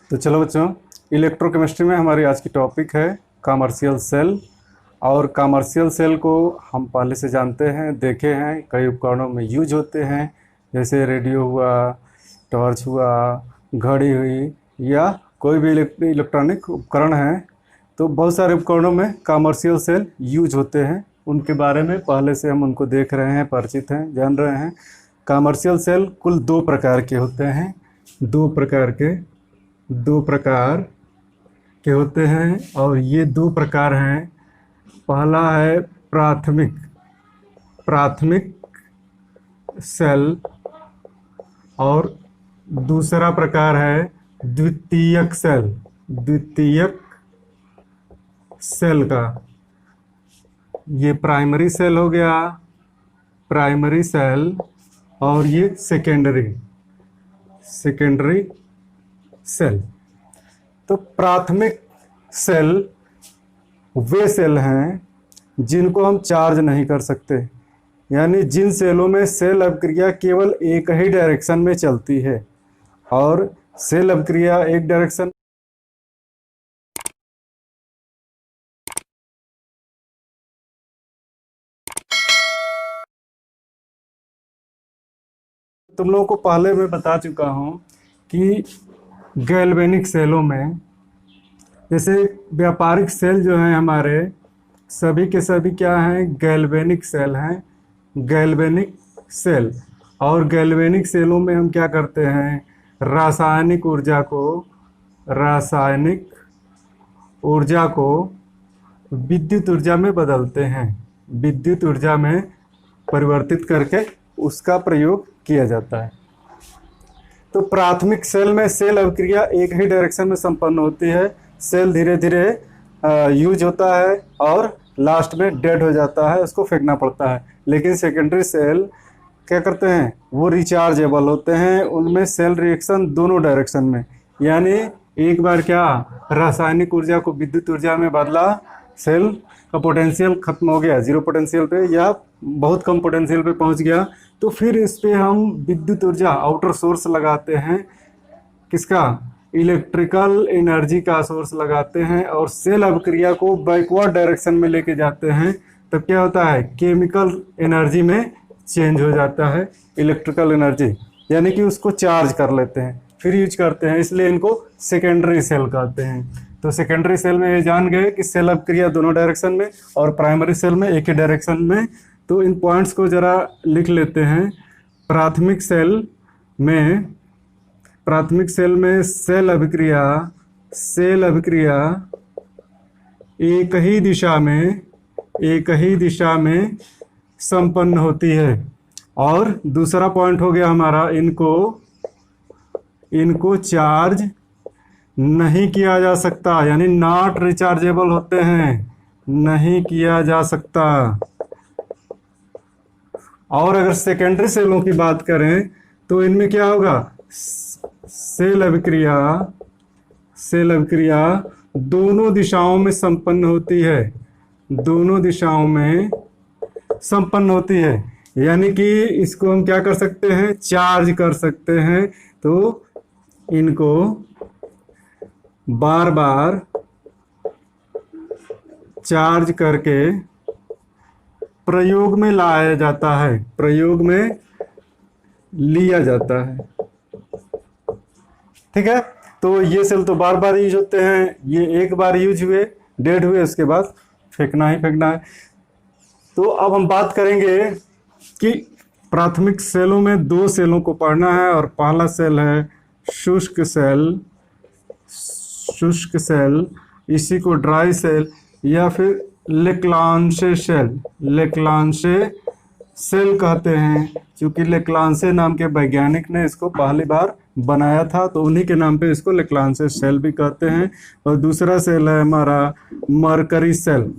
तो चलो बच्चों, इलेक्ट्रोकेमिस्ट्री में हमारी आज की टॉपिक है कमर्शियल सेल। और कमर्शियल सेल को हम पहले से जानते हैं, देखे हैं, कई उपकरणों में यूज होते हैं, जैसे रेडियो हुआ, टॉर्च हुआ, घड़ी हुई, या कोई भी इलेक्ट्रॉनिक उपकरण है। तो बहुत सारे उपकरणों में कमर्शियल सेल यूज होते हैं। उनके बारे में पहले से हम उनको देख रहे हैं, परिचित हैं, जान रहे हैं। कमर्शियल सेल कुल दो प्रकार के होते हैं। दो प्रकार के होते हैं, और ये दो प्रकार हैं। पहला है प्राथमिक सेल, और दूसरा प्रकार है द्वितीयक सेल का। ये प्राइमरी सेल हो गया, प्राइमरी सेल, और ये सेकेंडरी सेल। तो प्राथमिक सेल वे सेल हैं जिनको हम चार्ज नहीं कर सकते, यानी जिन सेलों में सेल अभिक्रिया केवल एक ही डायरेक्शन में चलती है, और सेल अभिक्रिया एक डायरेक्शन तुम लोगों को पहले मैं बता चुका हूं कि गैल्वेनिक सेलों में, जैसे व्यापारिक सेल जो हैं हमारे, सभी के सभी क्या हैं? गैल्वेनिक सेल हैं, गैल्वेनिक सेल। और गैल्वेनिक सेलों में हम क्या करते हैं? रासायनिक ऊर्जा को विद्युत ऊर्जा में बदलते हैं, विद्युत ऊर्जा में परिवर्तित करके उसका प्रयोग किया जाता है। तो प्राथमिक सेल में सेल अभिक्रिया एक ही डायरेक्शन में संपन्न होती है। सेल धीरे धीरे यूज होता है और लास्ट में डेड हो जाता है, उसको फेंकना पड़ता है। लेकिन सेकेंडरी सेल क्या करते हैं? वो रिचार्जेबल होते हैं। उनमें सेल रिएक्शन दोनों डायरेक्शन में, यानी एक बार क्या रासायनिक ऊर्जा को विद्युत ऊर्जा में बदला, सेल का पोटेंशियल खत्म हो गया, जीरो पोटेंशियल पे या बहुत कम पोटेंशियल पे पहुंच गया, तो फिर इस पे हम विद्युत ऊर्जा आउटर सोर्स लगाते हैं। किसका? इलेक्ट्रिकल एनर्जी का सोर्स लगाते हैं, और सेल अभिक्रिया को बैकवर्ड डायरेक्शन में लेके जाते हैं। तब क्या होता है? केमिकल एनर्जी में चेंज हो जाता है, इलेक्ट्रिकल एनर्जी, यानी कि उसको चार्ज कर लेते हैं, फिर यूज करते हैं। इसलिए इनको सेकेंडरी सेल कहते हैं। तो सेकेंडरी सेल में ये जान गए कि सेल अभिक्रिया दोनों डायरेक्शन में, और प्राइमरी सेल में एक ही डायरेक्शन में। तो इन पॉइंट्स को जरा लिख लेते हैं। प्राथमिक सेल में सेल अभिक्रिया एक ही दिशा में संपन्न होती है। और दूसरा पॉइंट हो गया हमारा, इनको चार्ज नहीं किया जा सकता, यानी नॉट रिचार्जेबल होते हैं, नहीं किया जा सकता। और अगर सेकेंडरी सेलों की बात करें तो इनमें क्या होगा? सेल अभिक्रिया दोनों दिशाओं में संपन्न होती है, दोनों दिशाओं में संपन्न होती है, यानी कि इसको हम क्या कर सकते हैं? चार्ज कर सकते हैं। तो इनको बार बार चार्ज करके प्रयोग में लाया जाता है, प्रयोग में लिया जाता है। ठीक है? तो ये सेल तो बार बार यूज होते हैं, ये एक बार यूज हुए, डेड हुए, उसके बाद फेंकना है। तो अब हम बात करेंगे कि प्राथमिक सेलों में दो सेलों को पढ़ना है, और पहला सेल है शुष्क सेल, इसी को ड्राई सेल या फिर लेक्लांशे सेल कहते हैं। क्योंकि लेक्लांशे नाम के वैज्ञानिक ने इसको पहली बार बनाया था, तो उन्हीं के नाम पे इसको लेक्लांशे सेल भी कहते हैं। और दूसरा सेल है हमारा मरकरी सेल।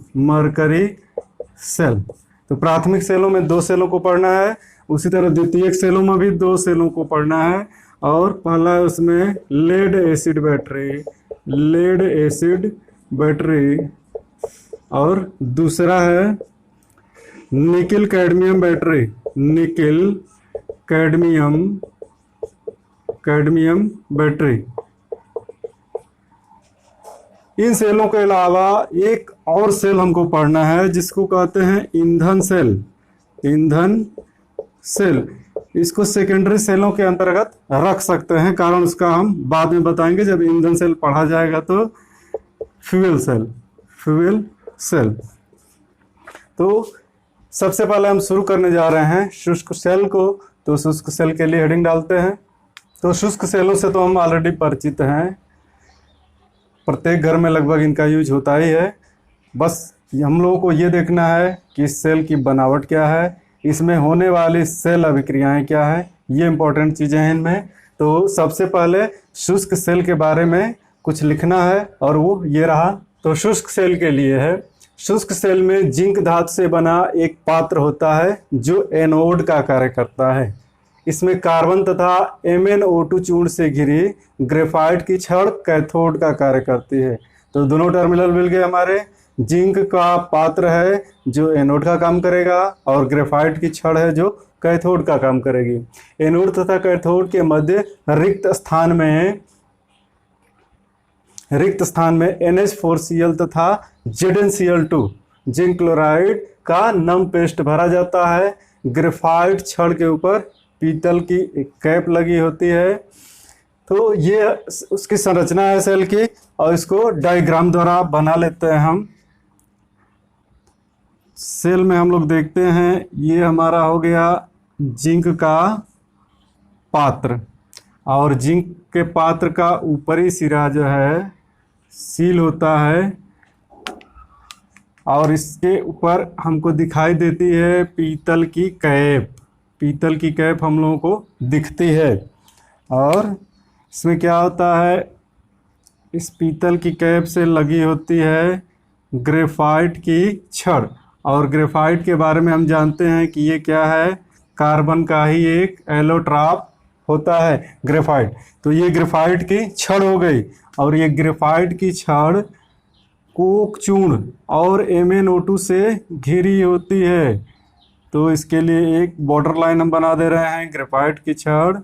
तो प्राथमिक सेलों में दो सेलों को पढ़ना है, उसी तरह द्वितीयक सेलों में भी दो सेलों को पढ़ना है। और पहला है उसमें लेड एसिड बैटरी, और दूसरा है निकिल कैडमियम बैटरी। इन सेलों के अलावा एक और सेल हमको पढ़ना है जिसको कहते हैं ईंधन सेल। ईंधन सेल, इसको सेकेंडरी सेलों के अंतर्गत रख सकते हैं, कारण उसका हम बाद में बताएंगे जब ईंधन सेल पढ़ा जाएगा। तो फ्यूल सेल, फ्यूल सेल। तो सबसे पहले हम शुरू करने जा रहे हैं शुष्क सेल को। तो शुष्क सेल के लिए हेडिंग डालते हैं। तो शुष्क सेलों से तो हम ऑलरेडी परिचित हैं, प्रत्येक घर में लगभग इनका यूज होता ही है। बस हम लोगों को ये देखना है कि इस सेल की बनावट क्या है, इसमें होने वाली सेल अभिक्रियाएं क्या है, ये इंपॉर्टेंट चीज़ें हैं इनमें। तो सबसे पहले शुष्क सेल के बारे में कुछ लिखना है और वो ये रहा। तो शुष्क सेल के लिए है, शुष्क सेल में जिंक धातु से बना एक पात्र होता है जो एनोड का कार्य करता है। इसमें कार्बन तथा MnO2 चूर्ण से घिरी ग्रेफाइट की छड़ कैथोड का कार्य करती है। तो दोनों टर्मिनल मिल गए हमारे। जिंक का पात्र है जो एनोड का काम करेगा और ग्रेफाइट की छड़ है जो कैथोड का काम करेगी। एनोड तथा कैथोड के मध्य रिक्त स्थान में NH4Cl तथा ZnCl2 जिंक क्लोराइड का नम पेस्ट भरा जाता है। ग्रेफाइट छड़ के ऊपर पीतल की एक कैप लगी होती है। तो ये उसकी संरचना है सेल की, और इसको डायग्राम द्वारा बना लेते हैं हम। सेल में हम लोग देखते हैं, ये हमारा हो गया जिंक का पात्र, और जिंक के पात्र का ऊपरी सिरा जो है सील होता है, और इसके ऊपर हमको दिखाई देती है पीतल की कैप। पीतल की कैप हम लोगों को दिखती है, और इसमें क्या होता है, इस पीतल की कैप से लगी होती है ग्रेफाइट की छड़। और ग्रेफाइट के बारे में हम जानते हैं कि ये क्या है, कार्बन का ही एक एलोट्रॉप होता है ग्रेफाइट। तो ये ग्रेफाइट की छड़ हो गई, और ये ग्रेफाइट की छड़ कोक चूर्ण और MnO2 से घिरी होती है। तो इसके लिए एक बॉर्डर लाइन हम बना दे रहे हैं। ग्रेफाइट की छड़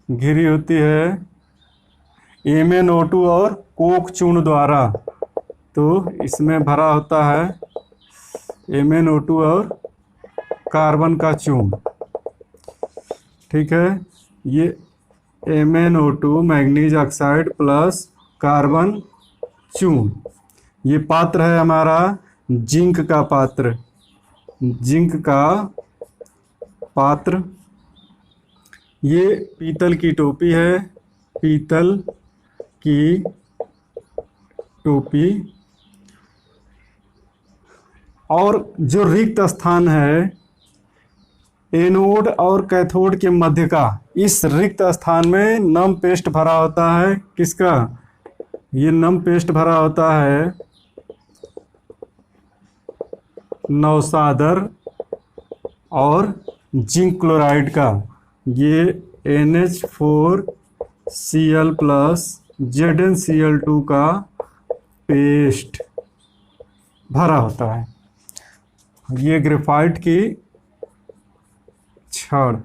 घिरी होती है MnO2 और कोक चूर्ण द्वारा। तो इसमें भरा होता है MnO2 और कार्बन का चूर्ण। ठीक है, ये MnO2 manganese oxide plus carbon चूर्ण। ये पात्र है हमारा जिंक का पात्र। जिंक का पात्र, ये पीतल की टोपी है, पीतल की टोपी। और जो रिक्त स्थान है एनोड और कैथोड के मध्य का, इस रिक्त स्थान में नम पेस्ट भरा होता है। किसका? ये नम पेस्ट भरा होता है नौसादर और जिंक क्लोराइड का। ये NH4Cl प्लस ZnCl2 का पेस्ट भरा होता है। ये ग्रेफाइट की छड़।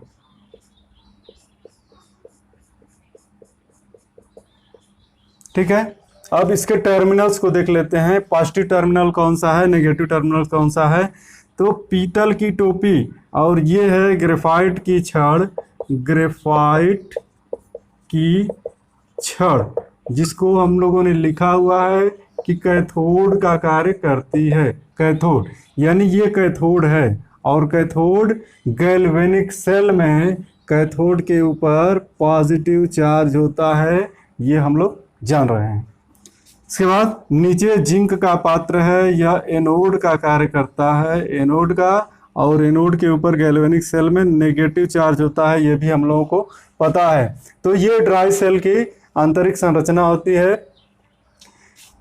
ठीक है, अब इसके टर्मिनल्स को देख लेते हैं। पॉजिटिव टर्मिनल कौन सा है, नेगेटिव टर्मिनल कौन सा है। तो पीतल की टोपी और ये है ग्रेफाइट की छड़। ग्रेफाइट की छड़ जिसको हम लोगों ने लिखा हुआ है कि कैथोड का कार्य करती है। कैथोड यानी ये कैथोड है, और कैथोड गैल्वेनिक सेल में कैथोड के ऊपर पॉजिटिव चार्ज होता है, ये हम लोग जान रहे हैं। इसके बाद नीचे जिंक का पात्र है, यह एनोड का कार्य करता है, एनोड का, और एनोड के ऊपर गैल्वेनिक सेल में नेगेटिव चार्ज होता है, ये भी हम लोगों को पता है। तो ये ड्राई सेल की आंतरिक संरचना होती है।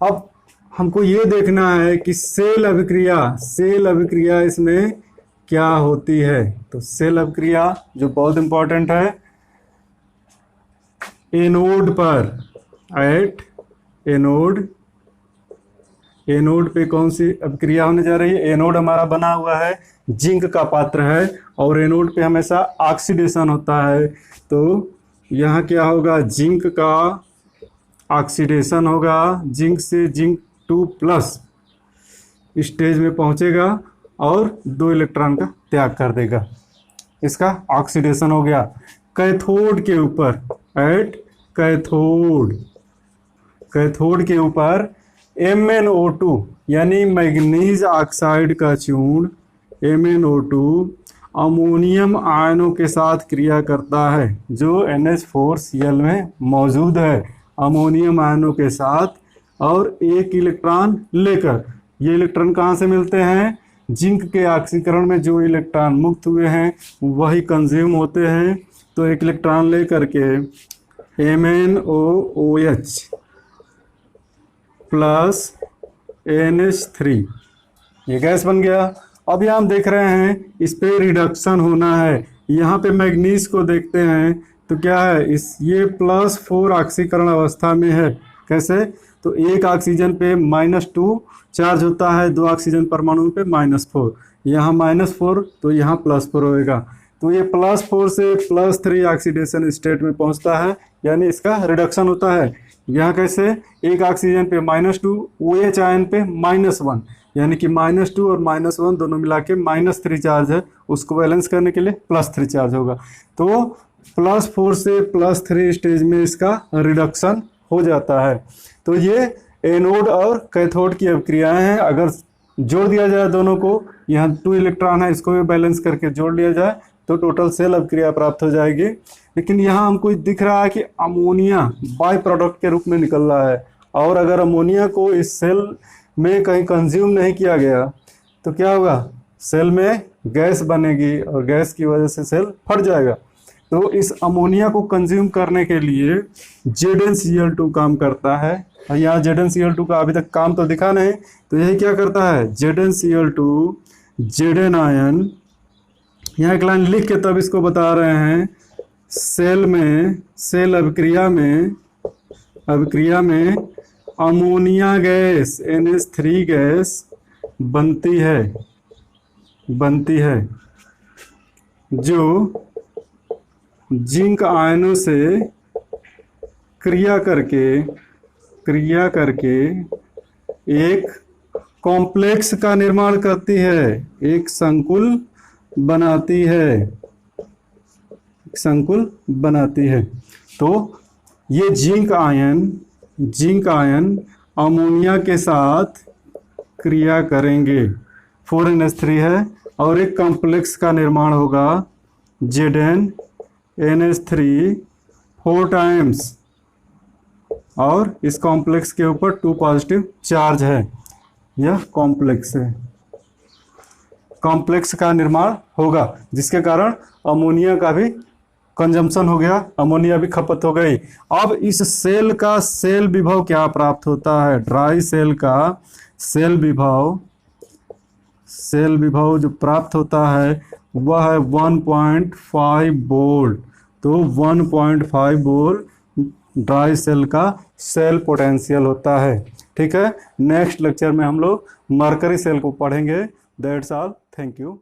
अब हमको ये देखना है कि सेल अभिक्रिया इसमें क्या होती है। तो सेल अभिक्रिया जो बहुत इंपॉर्टेंट है, एनोड पर, एट एनोड पे कौन सी अभिक्रिया होने जा रही है। एनोड हमारा बना हुआ है, जिंक का पात्र है, और एनोड पे हमेशा ऑक्सीडेशन होता है। तो यहाँ क्या होगा, जिंक का ऑक्सीडेशन होगा, जिंक से जिंक 2+ स्टेज में पहुंचेगा और 2 इलेक्ट्रॉन का त्याग कर देगा। इसका ऑक्सीडेशन हो गया। कैथोड के ऊपर, एट कैथोड के ऊपर MnO2 यानी मैग्नीज ऑक्साइड का चूर्ण MnO2 अमोनियम आयनों के साथ क्रिया करता है, जो NH4Cl में मौजूद है, अमोनियम आयनों के साथ, और एक इलेक्ट्रॉन लेकर। ये इलेक्ट्रॉन कहाँ से मिलते हैं? जिंक के ऑक्सीकरण में जो इलेक्ट्रॉन मुक्त हुए हैं वही कंज्यूम होते हैं। तो एक इलेक्ट्रॉन लेकर के MnOOH प्लस NH3 ये गैस बन गया। अब यहाँ हम देख रहे हैं इस पे रिडक्शन होना है। यहाँ पे मैग्नीज को देखते हैं तो क्या है, इस ये +4 ऑक्सीकरण अवस्था में है। कैसे? तो एक ऑक्सीजन पे -2 चार्ज होता है, 2 ऑक्सीजन परमाणु पे -4, यहाँ -4 तो यहाँ +4 होएगा। तो ये +4 से +3 ऑक्सीडेशन स्टेट में पहुँचता है, यानी इसका रिडक्शन होता है। यहाँ कैसे? एक ऑक्सीजन पे -2, OH आयन पे -1, यानी कि -2 और -1 दोनों मिला के -3 चार्ज है, उसको बैलेंस करने के लिए +3 चार्ज होगा। तो +4 से +3 स्टेज में इसका रिडक्शन हो जाता है। तो ये एनोड और कैथोड की अभिक्रियाएं हैं। अगर जोड़ दिया जाए दोनों को, यहाँ 2 इलेक्ट्रॉन है, इसको भी बैलेंस करके जोड़ लिया जाए तो टोटल सेल अभिक्रिया प्राप्त हो जाएगी। लेकिन यहाँ हमको दिख रहा है कि अमोनिया बाय प्रोडक्ट के रूप में निकल रहा है, और अगर अमोनिया को इस सेल में कहीं कंज्यूम नहीं किया गया तो क्या होगा? सेल में गैस बनेगी और गैस की वजह से सेल फट जाएगा। तो इस अमोनिया को कंज्यूम करने के लिए ZnCl2 काम करता है। और यहाँ ZnCl2 का अभी तक काम तो दिखा नहीं, तो यही क्या करता है? ZnCl2 Zn आयन, यहाँ एक लाइन लिख के तब इसको बता रहे हैं, सेल में, सेल अभिक्रिया में अमोनिया गैस NH3 गैस बनती है जो जिंक आयनों से क्रिया करके एक कॉम्प्लेक्स का निर्माण करती है, एक संकुल बनाती है। तो ये जिंक आयन अमोनिया के साथ क्रिया करेंगे, 4NH3 है, और एक कॉम्प्लेक्स का निर्माण होगा ZnNH3 4 टाइम्स, और इस कॉम्प्लेक्स के ऊपर 2 पॉजिटिव चार्ज है। यह कॉम्प्लेक्स है, कॉम्प्लेक्स का निर्माण होगा, जिसके कारण अमोनिया का भी कंजम्पशन हो गया, अमोनिया भी खपत हो गई। अब इस सेल का सेल विभव क्या प्राप्त होता है? ड्राई सेल का सेल विभव जो प्राप्त होता है वह है 1.5 वोल्ट। तो 1.5 वोल्ट ड्राई सेल का सेल पोटेंशियल होता है। ठीक है, नेक्स्ट लेक्चर में हम लोग मरकरी सेल को पढ़ेंगे। That's all, thank you.